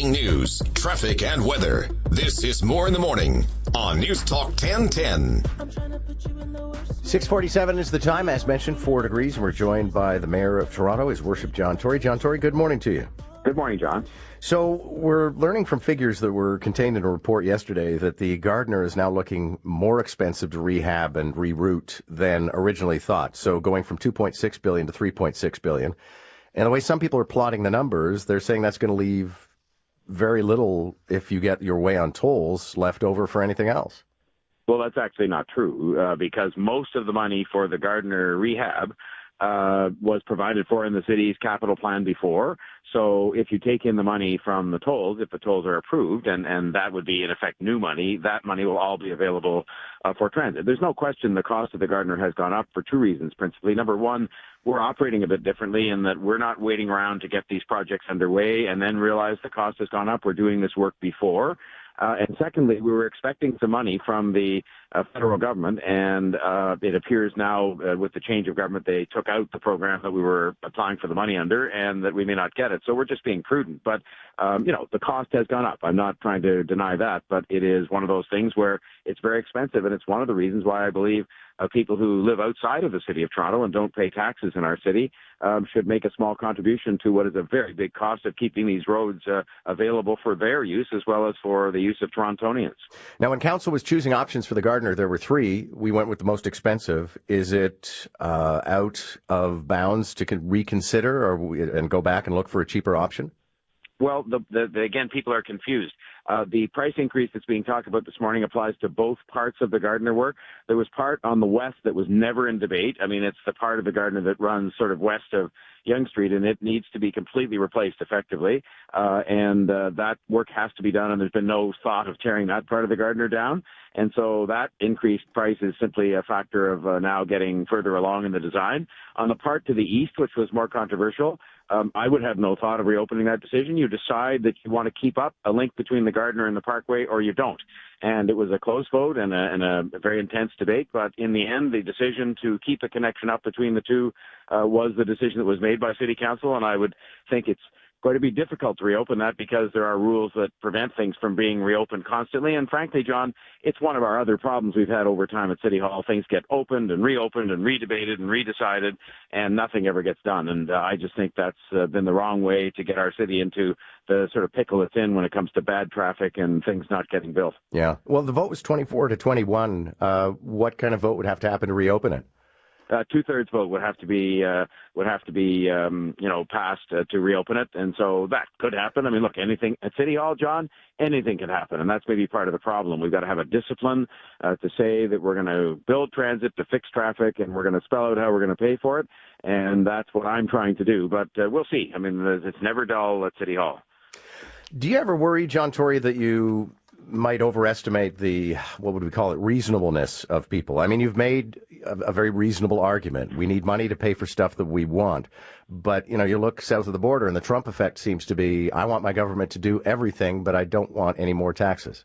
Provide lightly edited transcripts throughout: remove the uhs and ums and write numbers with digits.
breaking news, traffic, and weather. This is More in the Morning on News Talk 1010. 6:47 is the time. As mentioned, 4 degrees. We're joined by the Mayor of Toronto, His Worship John Tory. John Tory, good morning to you. Good morning, John. So we're learning from figures that were contained in a report yesterday that the Gardiner is now looking more expensive to rehab and reroute than originally thought. So going from $2.6 billion to $3.6 billion. And the way some people are plotting the numbers, they're saying that's going to leave very little, if you get your way on tolls, left over for anything else. Well, that's actually not true, because most of the money for the Gardiner rehab was provided for in the city's capital plan before. So if you take in the money from the tolls, if the tolls are approved, and that would be in effect new money, that money will all be available for transit. There's no question the cost of the Gardiner has gone up for two reasons, principally. Number one, we're operating a bit differently in that we're not waiting around to get these projects underway and then realize the cost has gone up. We're doing this work before. And secondly, we were expecting some money from the federal government, and it appears now with the change of government, they took out the program that we were applying for the money under, and that we may not get it. So we're just being prudent. But, the cost has gone up. I'm not trying to deny that, but it is one of those things where it's very expensive, and it's one of the reasons why I believe people who live outside of the city of Toronto and don't pay taxes in our city should make a small contribution to what is a very big cost of keeping these roads available for their use as well as for the use of Torontonians. Now, when council was choosing options for the Gardiner, there were three. We went with the most expensive. Is it out of bounds to reconsider and go back and look for a cheaper option? Well, again, people are confused. The price increase that's being talked about this morning applies to both parts of the Gardiner work. There was part on the west that was never in debate. I mean, it's the part of the Gardiner that runs sort of west of Yonge Street, and it needs to be completely replaced effectively. And that work has to be done, and there's been no thought of tearing that part of the Gardiner down. And so that increased price is simply a factor of now getting further along in the design. On the part to the east, which was more controversial, I would have no thought of reopening that decision. You decide that you want to keep up a link between the Gardiner and the Parkway, or you don't. And it was a close vote and a very intense debate. But in the end, the decision to keep a connection up between the two was the decision that was made by City Council. And I would think it's going to be difficult to reopen that because there are rules that prevent things from being reopened constantly. And frankly, John, it's one of our other problems we've had over time at City Hall. Things get opened and reopened and redebated and redecided, and nothing ever gets done. And I just think that's been the wrong way to get our city into the sort of pickle it's in when it comes to bad traffic and things not getting built. Yeah. Well, the vote was 24-21. What kind of vote would have to happen to reopen it? Two-thirds vote would have to be passed to reopen it, and so that could happen. I mean, look, anything at City Hall, John, anything can happen, and that's maybe part of the problem. We've got to have a discipline to say that we're going to build transit to fix traffic, and we're going to spell out how we're going to pay for it, and that's what I'm trying to do. But we'll see. I mean, it's never dull at City Hall. Do you ever worry, John Tory, that you might overestimate the, what would we call it, reasonableness of people? I mean, you've made a very reasonable argument. We need money to pay for stuff that we want. But, you look south of the border and the Trump effect seems to be, I want my government to do everything, but I don't want any more taxes.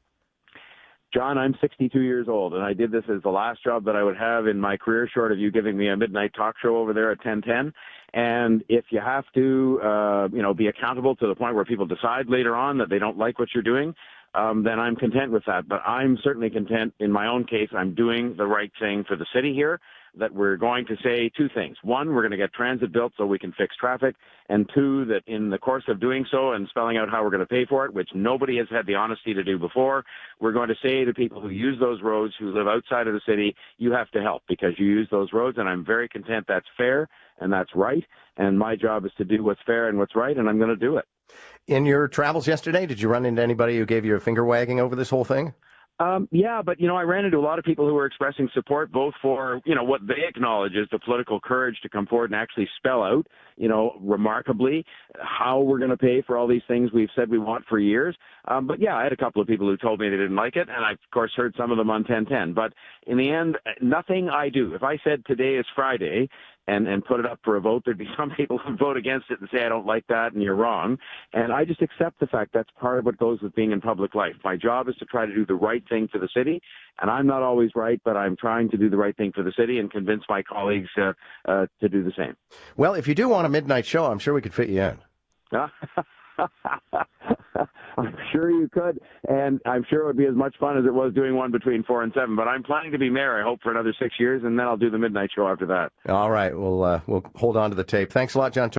John, I'm 62 years old, and I did this as the last job that I would have in my career, short of you giving me a midnight talk show over there at 1010. And if you have to, be accountable to the point where people decide later on that they don't like what you're doing, then I'm content with that. But I'm certainly content in my own case. I'm doing the right thing for the city here, that we're going to say two things. One, we're going to get transit built so we can fix traffic. And two, that in the course of doing so and spelling out how we're going to pay for it, which nobody has had the honesty to do before, we're going to say to people who use those roads, who live outside of the city, you have to help because you use those roads. And I'm very content that's fair and that's right. And my job is to do what's fair and what's right, and I'm going to do it. In your travels yesterday, did you run into anybody who gave you a finger wagging over this whole thing? Yeah, but, I ran into a lot of people who were expressing support both for, what they acknowledge is the political courage to come forward and actually spell out, remarkably how we're going to pay for all these things we've said we want for years. But, yeah, I had a couple of people who told me they didn't like it, and I, of course, heard some of them on 1010. But in the end, nothing I do. If I said today is Friday and put it up for a vote, there'd be some people who vote against it and say, I don't like that and you're wrong. And I just accept the fact that's part of what goes with being in public life. My job is to try to do the right thing for the city, and I'm not always right, but I'm trying to do the right thing for the city and convince my colleagues to do the same. Well, if you do want a midnight show, I'm sure we could fit you in. sure you could, and I'm sure it would be as much fun as it was doing one between 4 and 7. But I'm planning to be mayor, I hope, for another 6 years, and then I'll do the midnight show after that. All right, we'll hold on to the tape. Thanks a lot, John.